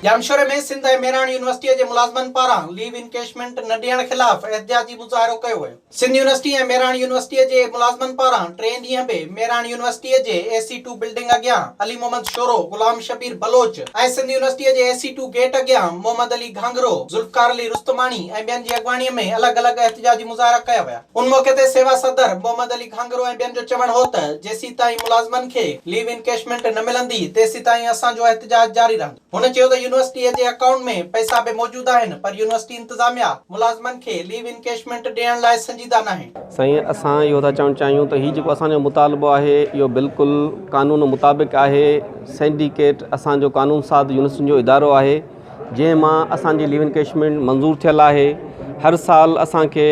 जामशोरे में सिंध ऐं मेराण यूनिवर्सिटी के मुलाज़िमनि पारां लीव इनकेशमेंट न ॾियण ख़िलाफ़ एहतिजाजी मुज़ाहिरो कयो वियो। सिंध यूनिवर्सिटी ऐं मेराण यूनिवर्सिटी के मुलाज़िमनि पारां 3 ॾींहं बि मेराण यूनिवर्सिटी के AC2 बिल्डिंग अॻियां अली मोहम्मद शोरो, गुलाम शबीर बलोच ऐं सिंध यूनिवर्सिटी के AC2 गेट अॻियां मोहम्मद अली घांगरो, जुल्फकार अली रुस्तमानी ऐं ॿियनि जी अॻवाणीअ में अलॻि-अलॻि एहतिजाजी मुज़ाहिरा कया विया। उन मौक़े ते सेवा सदर मोहम्मद अली घांगरो ऐं ॿियनि जो चवणु हो त जेसीं ताईं मुलाज़िमनि खे लीव इनकेशमेंट न मिलंदी तेसीं ताईं असांजो एहतिजाज जारी रहंदो। हुन चयो त यूनिवर्सिटी जे अकाउंट में पैसा भी मौजूद आहिनि पर यूनिवर्सिटी इंतजामिया मुलाज़िमनि खे लीव इनकेशमेंट ॾियण लाइ संजीदा न आहिनि। साईं, असां इहो था चवणु चाहियूं त हीउ जेको असांजो मुतालबो आहे इहो बिल्कुलु कानून मुताबिक़ आहे। सिंडिकेट असांजो कानून साज़ यूनिवर्सिटी जो इदारो आहे जंहिं मां असांजी लीव इनकेशमेंट मंज़ूर थियल आहे। हर साल असांखे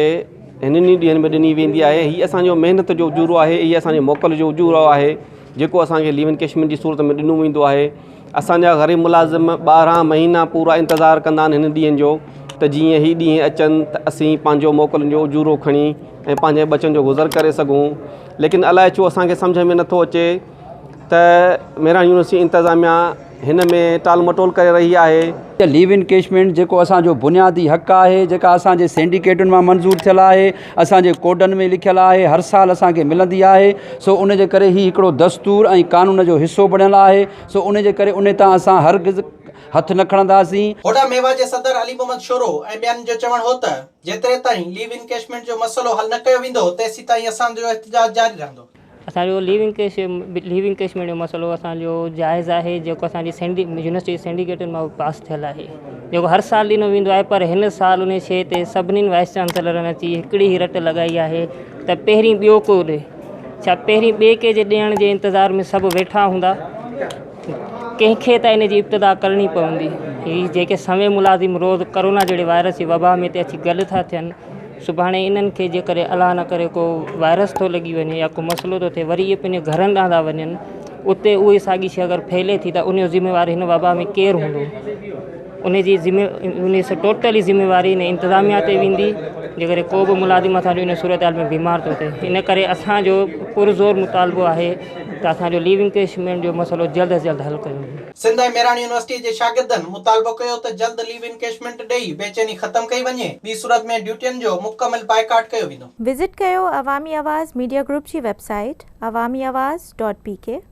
हिननि ॾींहंनि में ॾिनी वेंदी आहे। हीअ असांजो महिनत जो उजूरो आहे, हीअ असांजे मोकल जो उजूरो आहे जेको असांखे लीव इनकेशमेंट जी सूरत में ॾिनो वेंदो आहे। असांजा ग़रीब मुलाज़िम 12 महीना पूरा इंतज़ारु कंदा आहिनि हिन ॾींहंनि जो त जीअं ही ॾींहं अचनि त असीं पंहिंजो मोकलनि जो उजूरो खणी ऐं पंहिंजे बचनि जो गुज़र करे सघूं। लेकिन अलाए छो असांखे सम्झ में नथो अचे त मेराण यूनिवर्सिटी इंतज़ामिया हिन में टाल मटोल करे रही आहे। लीव इनकेशमेंट जेको असांजो बुनियादी हक़ आहे, जेका असांजे सिंडिकेटुनि मां मंज़ूर थियल आहे, असांजे कोडनि में लिखियल आहे, हर साल असांखे मिलंदी आहे। सो उन जे करे ही हिकिड़ो दस्तूर ऐं कानून जो हिसो बणियल आहे। सो उन जे करे उन तां असां हरगिज़ हथ न खणंदासीं। होॾा मेवा जे सदर अली मोहम्मद शोरो ऐं ॿियनि जो चवणु हो त जेतिरे ताईं लीव इनकेशमेंट जो मसइलो हल न कयो वेंदो तेसीं ताईं असांजो एहतिजाज जारी रहंदो। असांजो लीव इनकेशमेंट जो मसइलो असांजो जाइज़ आहे जेको असांजी यूनिवर्सिटी सिंडिकेटनि मां पास थियल आहे, जेको हर साल ॾिनो वेंदो आहे। पर हिन साल उन शइ ते सभिनीनि वाइस चांसलरनि अची हिकिड़ी ई रट लॻाई आहे त पहिरीं ॿियो को ॾे। छा पहिरीं ॿिए के जे ॾियण जे इंतज़ार में सभु वेठा हूंदा? कंहिंखे त इन जी इब्तिदा करणी पवंदी। हीअ जेके समय मुलाज़िम रोज़ कोरोना जहिड़े वायरस जी वबा में ते अची गॾु था थियनि, सुभाणे इन्हनि खे जे करे अलाह न करे को वायरस थो लॻी वञे या को मसइलो थो थिए, वरी इहे पंहिंजे घरनि ॾांहुं था वञनि, उते उहे साॻी शइ अगरि फैले थी त उन जो ज़िम्मेवार हिन वबा में केरु हूंदो? उन टोटली ज़िम्मेवारी इन इंतज़ामिया ते वेंदी जेकॾहिं को बि मुलाज़िम असांजो इन सूरत हाल में बीमार थो थिए। इन करे असांजो पुरज़ोर मुतालबो आहे त असांजो लीव इनकेशमेंट जो मसइलो जल्द अज़ जल्द हल कयो। सिंध ऐं मेराण यूनिवर्सिटी जे शागिर्दनि मुतालबो कयो त जल्द लीव इनकेशमेंट ॾेई बेचैनी ख़त्म कई वञे, ॿी सूरत में ड्यूटियुनि जो मुकमल बाइकाट कयो वेंदो। विज़िट कयो अवामी आवाज़ मीडिया ग्रुप जी वेबसाइट awamiawaz.pk